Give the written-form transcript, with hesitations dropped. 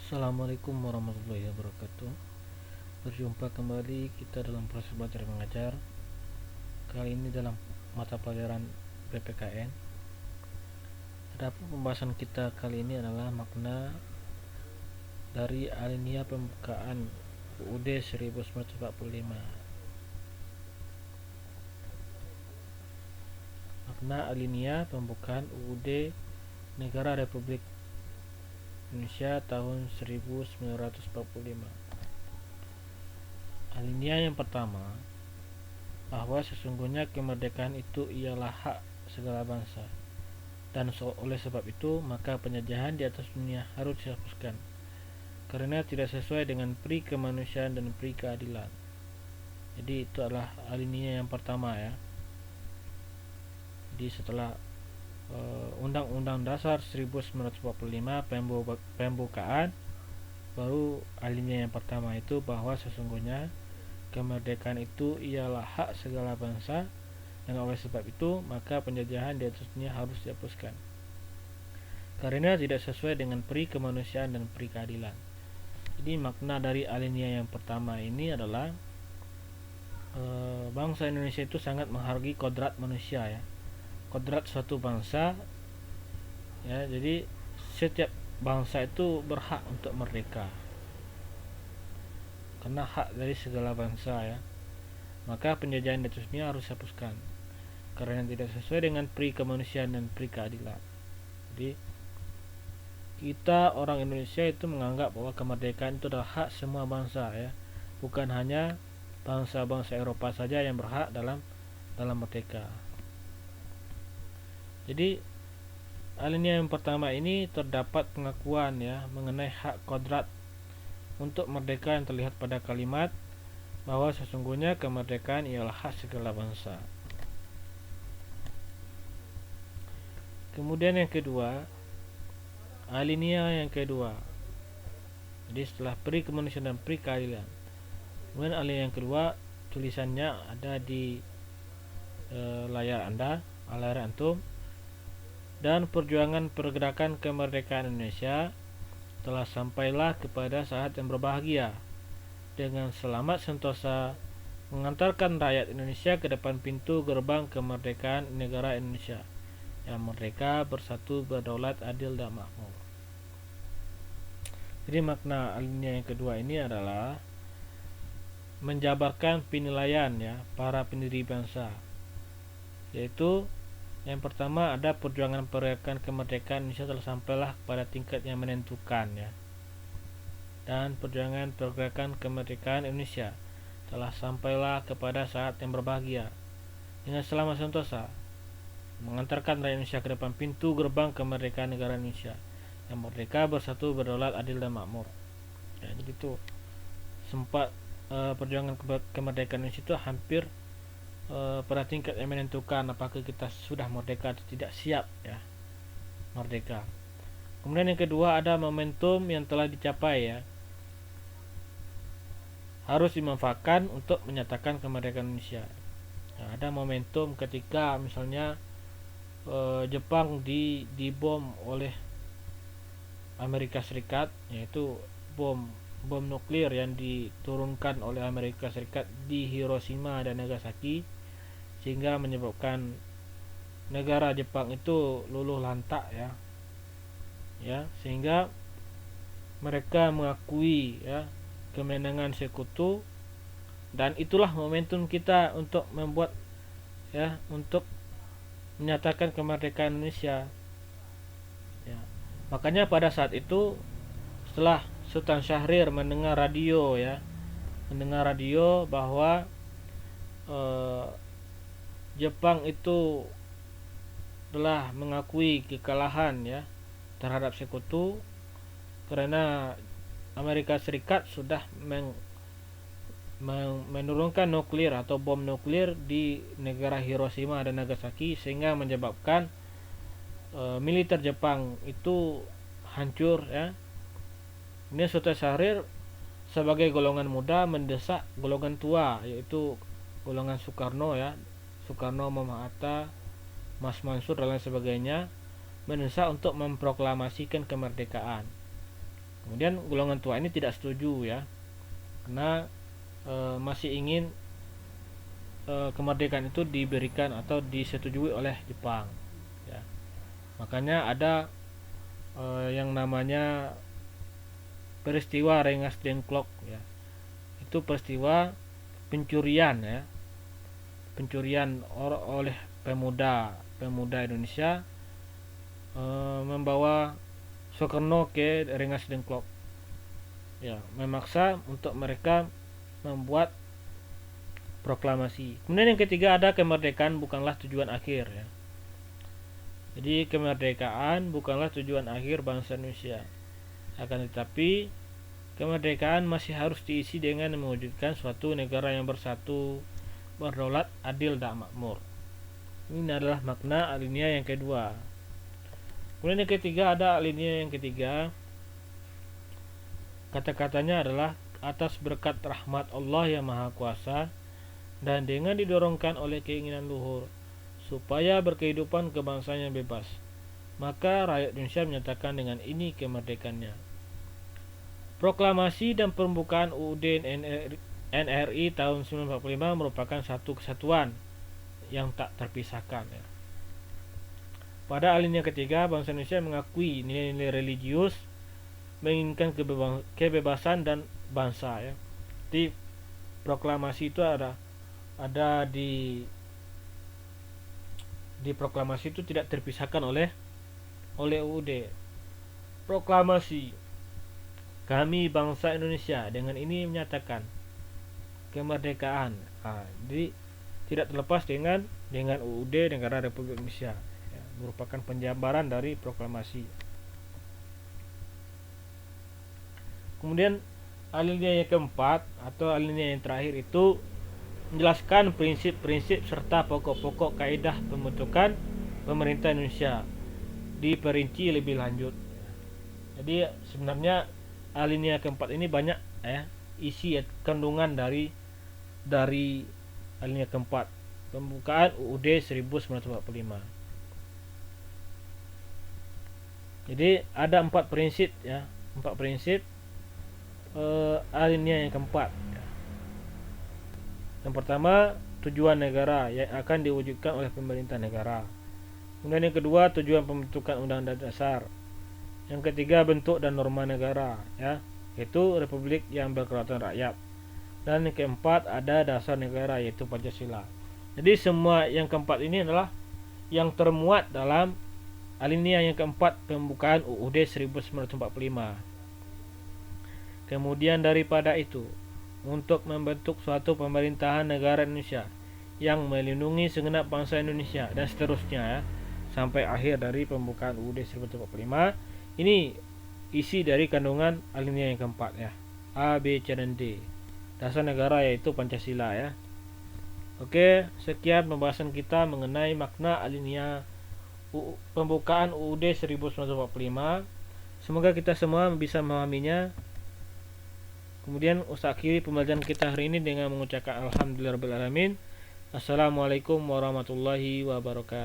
Assalamualaikum warahmatullahi wabarakatuh. Berjumpa kembali kita dalam proses belajar mengajar. Kali ini dalam mata pelajaran PPKN. Adapun pembahasan kita kali ini adalah makna dari alinea pembukaan UUD 1945. Makna alinea pembukaan UUD Negara Republik Indonesia tahun 1945. Alinea yang pertama, bahwa sesungguhnya kemerdekaan itu ialah hak segala bangsa, dan oleh sebab itu maka penjajahan di atas dunia harus dihapuskan karena tidak sesuai dengan pri kemanusiaan dan pri keadilan. Jadi itu adalah alinea yang pertama ya. Jadi setelah Undang-Undang Dasar 1945 pembukaan, baru alinea yang pertama itu bahwa sesungguhnya kemerdekaan itu ialah hak segala bangsa, dan oleh sebab itu maka penjajahan di atas dunia harus dihapuskan karena tidak sesuai dengan pri kemanusiaan dan pri keadilan. Jadi makna dari alinea yang pertama ini adalah bangsa Indonesia itu sangat menghargai kodrat manusia ya, kodrat suatu bangsa ya. Jadi setiap bangsa itu berhak untuk merdeka karena hak dari segala bangsa ya. Maka penjajahan di atas dunia harus dihapuskan karena tidak sesuai dengan pri kemanusiaan dan pri keadilan. Jadi kita orang Indonesia itu menganggap bahwa kemerdekaan itu adalah hak semua bangsa ya, bukan hanya bangsa-bangsa Eropa saja yang berhak dalam merdeka. Jadi alinea yang pertama ini terdapat pengakuan ya mengenai hak kodrat untuk merdeka yang terlihat pada kalimat bahwa sesungguhnya kemerdekaan ialah hak segala bangsa. Kemudian yang kedua, alinea yang kedua. Jadi setelah pri kemanusiaan dan pri keadilan, kemudian alinea yang kedua tulisannya ada di layar Anda, layar antum. Dan perjuangan pergerakan kemerdekaan Indonesia telah sampailah kepada saat yang berbahagia dengan selamat sentosa mengantarkan rakyat Indonesia ke depan pintu gerbang kemerdekaan negara Indonesia yang merdeka, bersatu, berdaulat, adil, dan makmur. Jadi makna alinea yang kedua ini adalah menjabarkan penilaian ya para pendiri bangsa, yaitu yang pertama ada perjuangan pergerakan kemerdekaan Indonesia telah sampailah pada tingkat yang menentukan ya. Dan perjuangan pergerakan kemerdekaan Indonesia telah sampailah kepada saat yang berbahagia dengan selamat sentosa mengantarkan rakyat Indonesia ke depan pintu gerbang kemerdekaan negara Indonesia yang merdeka, bersatu, berdaulat, adil, dan makmur. Ya, jadi itu sempat perjuangan kemerdekaan Indonesia itu hampir pada tingkat yang menentukan apakah kita sudah merdeka atau tidak, siap ya merdeka. Kemudian yang kedua ada momentum yang telah dicapai ya, harus dimanfaatkan untuk menyatakan kemerdekaan Indonesia. Nah, ada momentum ketika misalnya Jepang dibom oleh Amerika Serikat, yaitu bom nuklir yang diturunkan oleh Amerika Serikat di Hiroshima dan Nagasaki, sehingga menyebabkan negara Jepang itu luluh lantak ya, sehingga mereka mengakui ya kemenangan sekutu, dan itulah momentum kita untuk membuat ya, untuk menyatakan kemerdekaan Indonesia ya. Makanya pada saat itu setelah Sultan Syahrir mendengar radio bahwa Jepang itu telah mengakui kekalahan ya terhadap sekutu karena Amerika Serikat sudah menurunkan nuklir atau bom nuklir di negara Hiroshima dan Nagasaki, sehingga menyebabkan militer Jepang itu hancur ya. Ini Sultan Syahrir sebagai golongan muda mendesak golongan tua, yaitu golongan Soekarno ya, Soekarno, Muhammad Hatta, Mas Mansur dan lain sebagainya, mendesak untuk memproklamasikan kemerdekaan. Kemudian golongan tua ini tidak setuju ya, karena masih ingin kemerdekaan itu diberikan atau disetujui oleh Jepang ya. Makanya ada yang namanya peristiwa Rengas Dengklok ya. Itu peristiwa pencurian ya, pencurian oleh pemuda Indonesia membawa Soekarno ke Rengas Dengklok ya, memaksa untuk mereka membuat proklamasi. Kemudian yang ketiga ada kemerdekaan bukanlah tujuan akhir ya. Jadi kemerdekaan bukanlah tujuan akhir bangsa Indonesia. Akan tetapi kemerdekaan masih harus diisi dengan mewujudkan suatu negara yang bersatu, berdaulat, adil dan makmur. Ini adalah makna alinea yang kedua. Kemudian yang ketiga ada alinea yang ketiga. Kata-katanya adalah atas berkat rahmat Allah yang Maha Kuasa dan dengan didorongkan oleh keinginan luhur supaya berkehidupan kebangsaan yang bebas, maka rakyat Indonesia menyatakan dengan ini kemerdekaannya. Proklamasi dan pembukaan UUD NRI tahun 1945 merupakan satu kesatuan yang tak terpisahkan ya. Pada alinea ketiga, bangsa Indonesia mengakui nilai-nilai religius, menginginkan kebebasan dan bangsa ya. Di proklamasi itu ada di proklamasi itu tidak terpisahkan oleh UUD. Proklamasi kami bangsa Indonesia dengan ini menyatakan kemerdekaan. Jadi tidak terlepas dengan UUD Negara Republik Indonesia ya, merupakan penjabaran dari proklamasi. Kemudian alinea yang keempat atau alinea yang terakhir itu menjelaskan prinsip-prinsip serta pokok-pokok kaidah pembentukan pemerintah Indonesia, diperinci lebih lanjut. Jadi sebenarnya alinea keempat ini banyak ya isi kandungan dari alinea keempat, pembukaan UUD 1945. Jadi ada 4 prinsip ya, 4 prinsip alinea yang keempat. Yang pertama, tujuan negara yang akan diwujudkan oleh pemerintah negara. Kemudian yang kedua, tujuan pembentukan undang-undang dasar. Yang ketiga, bentuk dan norma negara ya, yaitu republik yang berkedaulatan rakyat. Dan yang keempat, ada dasar negara yaitu Pancasila. Jadi semua yang keempat ini adalah yang termuat dalam alinea yang keempat pembukaan UUD 1945. Kemudian daripada itu, untuk membentuk suatu pemerintahan negara Indonesia yang melindungi segenap bangsa Indonesia dan seterusnya ya, sampai akhir dari pembukaan UUD 1945. Ini isi dari kandungan alinea yang keempat ya, A, B, C, dan D. Dasar negara yaitu Pancasila ya. Oke, sekian pembahasan kita mengenai makna alinea pembukaan UUD 1945. Semoga kita semua bisa memahaminya. Kemudian Ustaz akhiri pembelajaran kita hari ini dengan mengucapkan alhamdulillahirabbil alamin. Assalamualaikum warahmatullahi wabarakatuh.